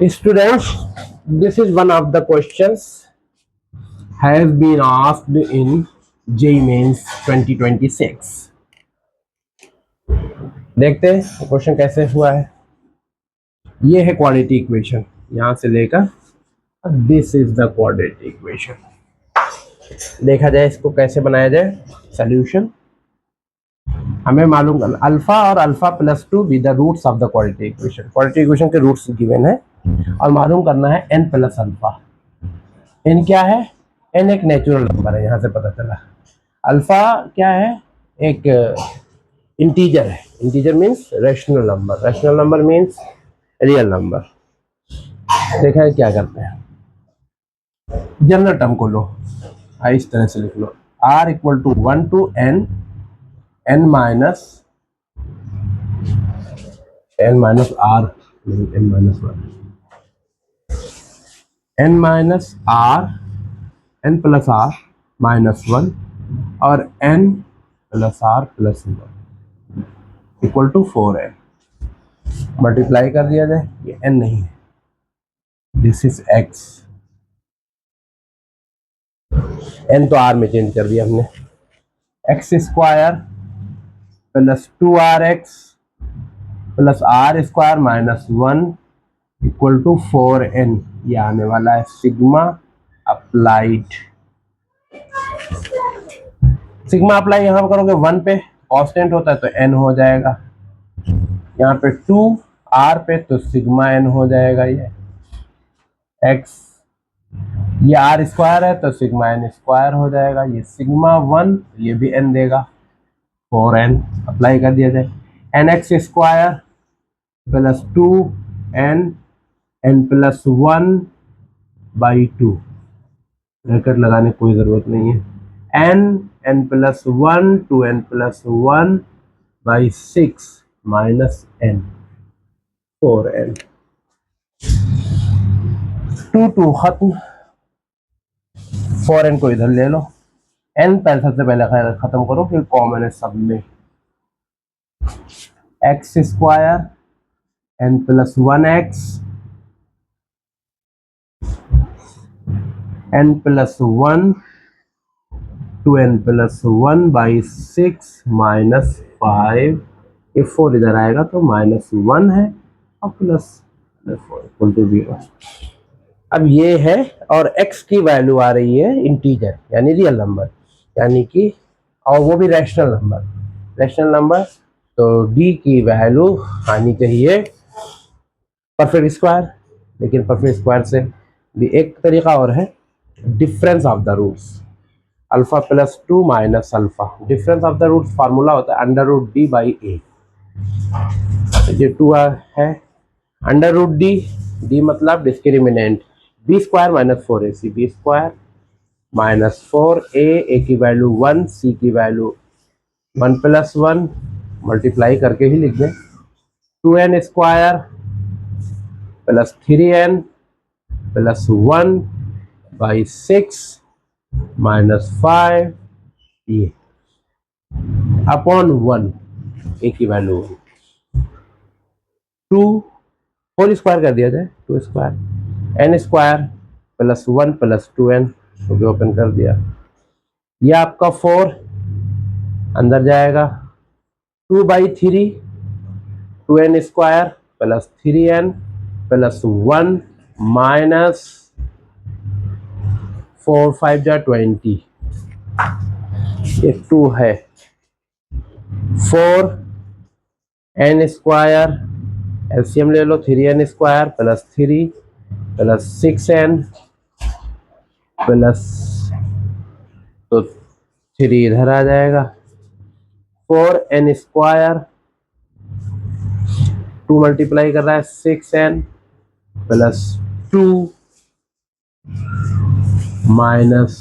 Students, this is one of the questions has been asked in JEE Mains 2026. देखते हैं question कैसे हुआ है। ये है क्वाड्रेटिक इक्वेशन, यहां से लेकर this is the quadratic equation. देखा जाए इसको कैसे बनाया जाए सॉल्यूशन। हमें मालूम करना अल्फा और alpha plus 2 be the roots of the quadratic equation. Quadratic equation के रूट्स गिवन है और मालूम करना है n प्लस अल्फा। n क्या है? n एक नेचुरल नंबर है, यहां से पता चला। अल्फा क्या है? एक इंटीजर है। Integer means rational number, rational number means real number. देखा है क्या करते हैं, जनरल टर्म को लो, इस तरह से लिख लो r equal to 1 to n minus r n minus 1 n minus r n plus r minus 1 और n plus r plus 1 equal to 4n। Multiply कर दिया जाए, ये n नहीं है, दिस इज x। n तो r में चेंज कर दिया हमने। x square plus 2rx plus r square minus 1 equal to 4n। ये आने वाला है सिग्मा अप्लाइड। सिग्मा अप्लाई यहां पर करोगे 1 पे, कांस्टेंट होता है तो n हो जाएगा। यहाँ पे 2 r पे तो सिग्मा n हो जाएगा। ये x, ये r स्क्वायर है तो सिग्मा n स्क्वायर हो जाएगा। ये सिग्मा 1, ये भी n देगा, 4n। अप्लाई कर दिया जाए, nx square plus 2n n plus 1 by 2। Bracket लगाने की कोई जरूरत नहीं है। n plus 1 2n plus 1 by 6 minus n 4n। 2 खत्म, 4n को इधर ले लो। n पहले सबसे पहले खत्म करो, फिर कॉमन है सब में। x square n plus 1x n plus 1 2n plus 1 by 6 minus 5। ये 4 इधर आएगा तो माइनस 1 है और प्लस 4 इक्वल टू 0। अब ये है और x की वैल्यू आ रही है इंटीजर यानी रियल नंबर, यानी कि और वो भी रैशनल नंबर। रैशनल नंबर तो d की वैल्यू आनी चाहिए परफेक्ट स्क्वायर। लेकिन परफेक्ट स्क्वायर से भी एक तरीका और है, difference of the roots. Alpha plus 2 minus alpha, difference of the roots formula होता है under root D by A. ये 2 है अंडर रूट डी, डी मतलब discriminant, B square minus 4ac, B square minus 4a की value 1, c की value 1 plus 1, multiply करके ही लिख दें। 2n square plus 3n plus 1 by 6 minus 5 ये अपॉन 1, ए की वैल्यू 2 होल स्क्वायर कर दिया जाए, 2 square n square plus 1 plus 2n को भी ओपन कर दिया। यह आपका 4 अंदर जाएगा, 2 by 3 2n square plus 3n plus 1 minus 4 5 जा 20, ये 2 है। 4 n स्क्वायर एलसीएम ले लो, 3n square plus 3 plus 6n plus तो 3 इधर आ जाएगा। 4n स्क्वायर 2 मल्टीप्लाई कर रहा है 6n प्लस 2 माइनस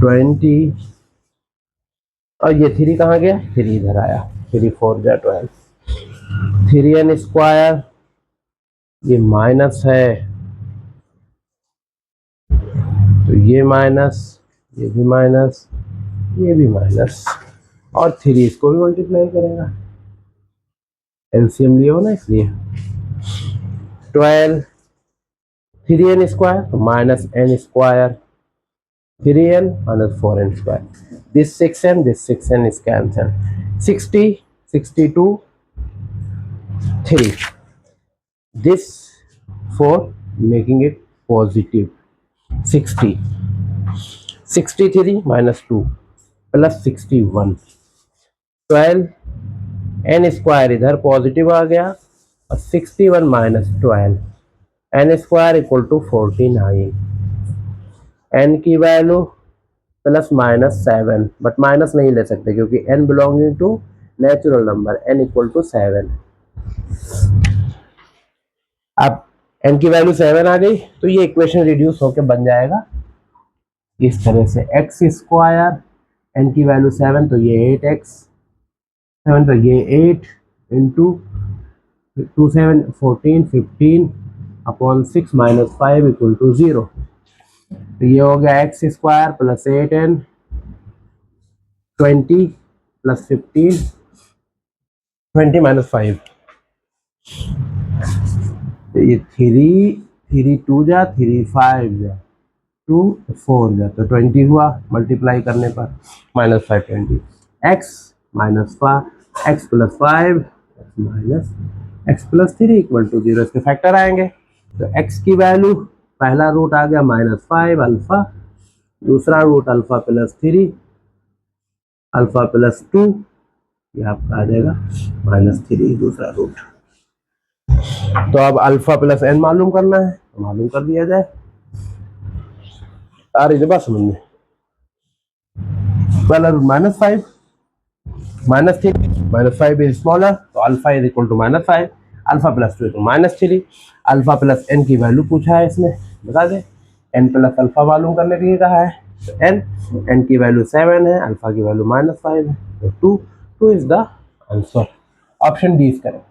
20 और ये 3 कहाँ गया? 3 इधर आया, 3 4 जा 12। 3n स्क्वायर ये माइनस है तो ये माइनस, ये भी माइनस, ये भी माइनस और 3 इसको भी मल्टीप्लाई करेगा, एलसीएम लिया हो ना इसलिए। 12 3n स्क्वायर तो minus n square 3n minus 4n square. This 6n is cancelled. 60, 62, 3. This 4 making it positive. 60. 63 minus 2 plus 61. 12 n square इधर पॉजिटिव आ गया और 61 minus 12 n square equal to 49. n की value plus minus 7, but minus नहीं ले सकते क्योंकि n belonging to natural number, n equal to 7. अब n की वैल्यू 7 आ गई तो ये इक्वेशन रिड्यूस होकर बन जाएगा इस तरह से एक्स स्क्वायर, n की वैल्यू 7 तो ये 8x, 7 तो ये 8 into 2 7 14 15 upon 6 minus 5 equal to 0. तो ये हो गया x square plus 8n 20 plus 15 20 minus 5. तो ये 3 2 जा 3 5 जा 2 4 जा तो 20 हुआ मल्टीप्लाई करने पर minus 5 20 x minus 5 x plus 5 minus x plus 3 equal to 0. इसके फैक्टर आएंगे तो एक्स की वैल्यू पहला रूट आ गया माइनस 5 अल्फा, दूसरा root alpha plus 3 alpha plus 2, ये आपका आ जाएगा माइनस 3 दूसरा रूट. तो अब अल्फा प्लस एन मालूम करना है तो मालूम कर दिया जाए. आ रही बात समझ में. पहला रूट -5 -3 -5 इज स्मॉलर तो alpha is equal to -5 alpha plus 2 तो -3 अल्फा प्लस एन की वैल्यू पूछा है इसमें बता दे. एन प्लस अल्फा मालूम करने के लिए कहा है तो एन की वैल्यू 7 है, अल्फा की वैल्यू -5 है तो 2 is the answer. Option D is correct.